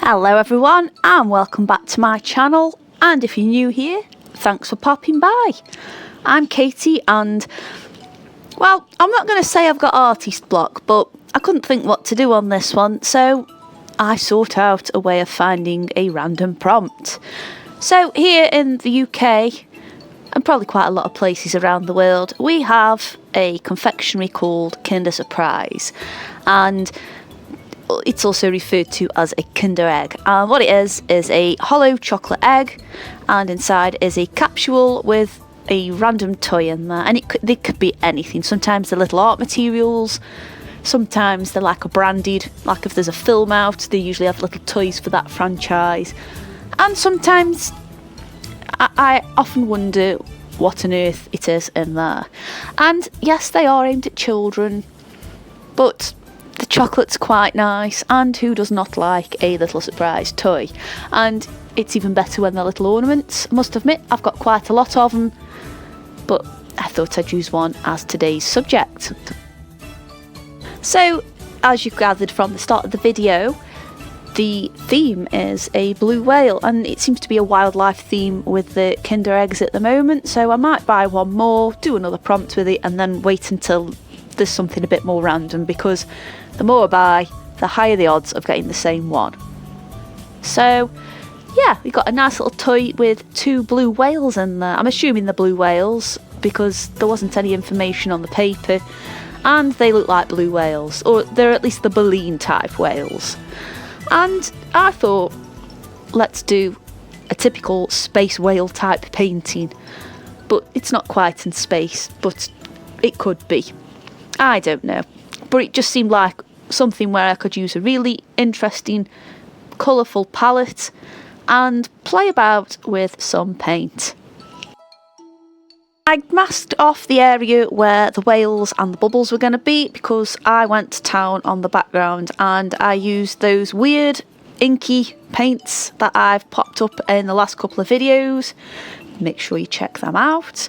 Hello everyone and welcome back to my channel, and if you're new here, thanks for popping by. I'm Katie and, well, I'm not going to say I've got artist block, but I couldn't think what to do on this one, so I sought out a way of finding a random prompt. So here in the UK, and probably quite a lot of places around the world, we have a confectionery called Kinder Surprise, and it's also referred to as a Kinder Egg. And what it is a hollow chocolate egg, and inside is a capsule with a random toy in there. And they could be anything. Sometimes they're little art materials, sometimes they're like a branded, like if there's a film out, they usually have little toys for that franchise. And sometimes I often wonder what on earth it is in there. And yes, they are aimed at children, but the chocolate's quite nice, and who does not like a little surprise toy? And it's even better when they're little ornaments. I must admit, I've got quite a lot of them, but I thought I'd use one as today's subject. So, as you've gathered from the start of the video, the theme is a blue whale, and it seems to be a wildlife theme with the Kinder Eggs at the moment, so I might buy one more, do another prompt with it, and then wait until there's something a bit more random, because the more I buy, the higher the odds of getting the same one. So yeah, we've got a nice little toy with two blue whales in there. I'm assuming they're blue whales because there wasn't any information on the paper, and they look like blue whales, or they're at least the baleen type whales. And I thought, let's do a typical space whale type painting, but it's not quite in space, but it could be. I don't know, but it just seemed like something where I could use a really interesting, colourful palette and play about with some paint. I masked off the area where the whales and the bubbles were going to be because I went to town on the background, and I used those weird inky paints that I've popped up in the last couple of videos. Make sure you check them out.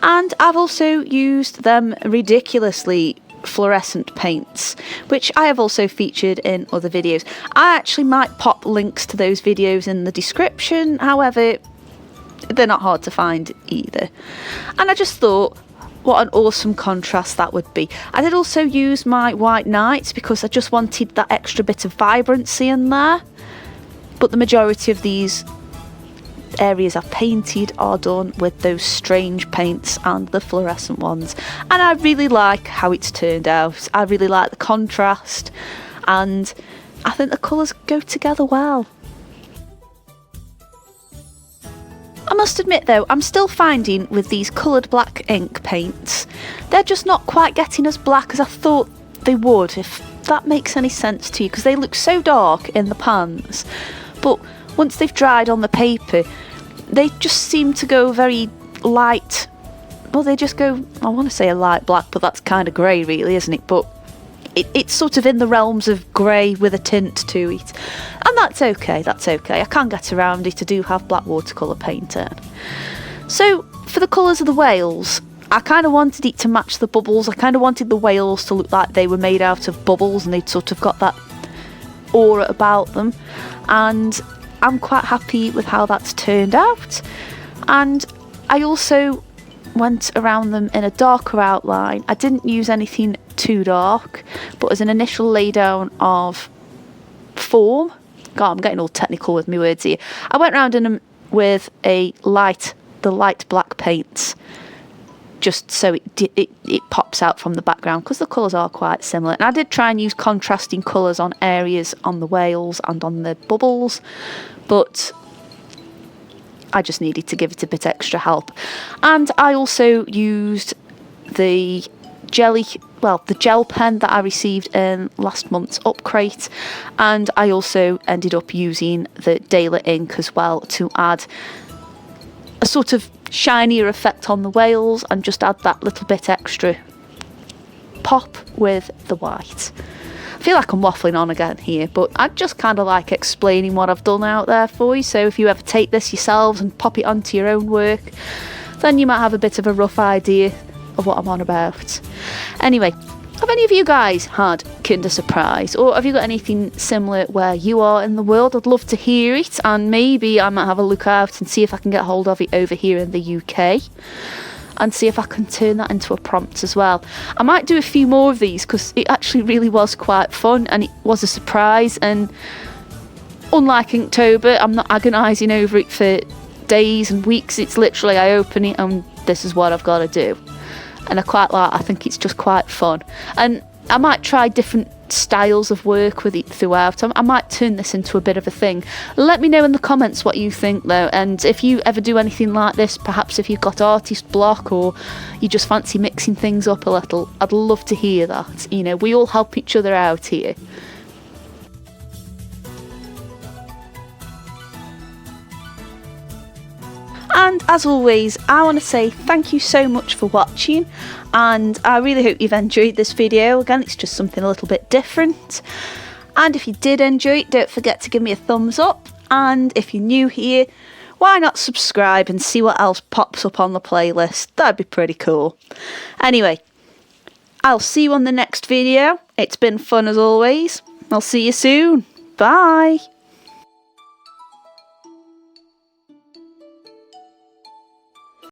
And I've also used them ridiculously fluorescent paints, which I have also featured in other videos. I actually might pop links to those videos in the description, however, they're not hard to find either. And I just thought, what an awesome contrast that would be. I did also use my white nights because I just wanted that extra bit of vibrancy in there, but the majority of these areas I've painted are done with those strange paints and the fluorescent ones, and I really like how it's turned out. I really like the contrast, and I think the colours go together well. I must admit though, I'm still finding with these coloured black ink paints, they're just not quite getting as black as I thought they would, if that makes any sense to you, because they look so dark in the pans, but once they've dried on the paper, they just seem to go very light. Well, they just go, I want to say a light black, but that's kind of grey really, isn't it? But it's sort of in the realms of grey with a tint to it. And that's okay, that's okay. I can get around it. I do have black watercolour paint in. So, for the colours of the whales, I kind of wanted it to match the bubbles. I kind of wanted the whales to look like they were made out of bubbles, and they'd sort of got that aura about them. And I'm quite happy with how that's turned out. And I also went around them in a darker outline. I didn't use anything too dark, but as an initial laydown of form, God, I'm getting all technical with my words here. I went around in them with the light black paints, just so it pops out from the background, because the colours are quite similar. And I did try and use contrasting colours on areas on the whales and on the bubbles, but I just needed to give it a bit extra help. And I also used the gel pen that I received in last month's upcrate, and I also ended up using the Daler ink as well to add a sort of shinier effect on the whales and just add that little bit extra pop with the white. I feel like I'm waffling on again here, but I just kind of like explaining what I've done out there for you, so if you ever take this yourselves and pop it onto your own work, then you might have a bit of a rough idea of what I'm on about. Anyway, Have any of you guys had Kinder Surprise, or have you got anything similar where you are in the world? I'd love to hear it, and maybe I might have a look out and see if I can get hold of it over here in the UK, and see if I can turn that into a prompt as well. I might do a few more of these because it actually really was quite fun, and it was a surprise, and unlike Inktober, I'm not agonising over it for days and weeks. It's literally, I open it and this is what I've got to do. And I think it's just quite fun. And I might try different styles of work with it throughout. I might turn this into a bit of a thing. Let me know in the comments what you think though, and if you ever do anything like this, perhaps if you've got artist block or you just fancy mixing things up a little, I'd love to hear that. You know, we all help each other out here. And as always, I want to say thank you so much for watching, and I really hope you've enjoyed this video. Again, it's just something a little bit different. And if you did enjoy it, don't forget to give me a thumbs up. And if you're new here, why not subscribe and see what else pops up on the playlist? That'd be pretty cool. Anyway, I'll see you on the next video. It's been fun as always. I'll see you soon. Bye.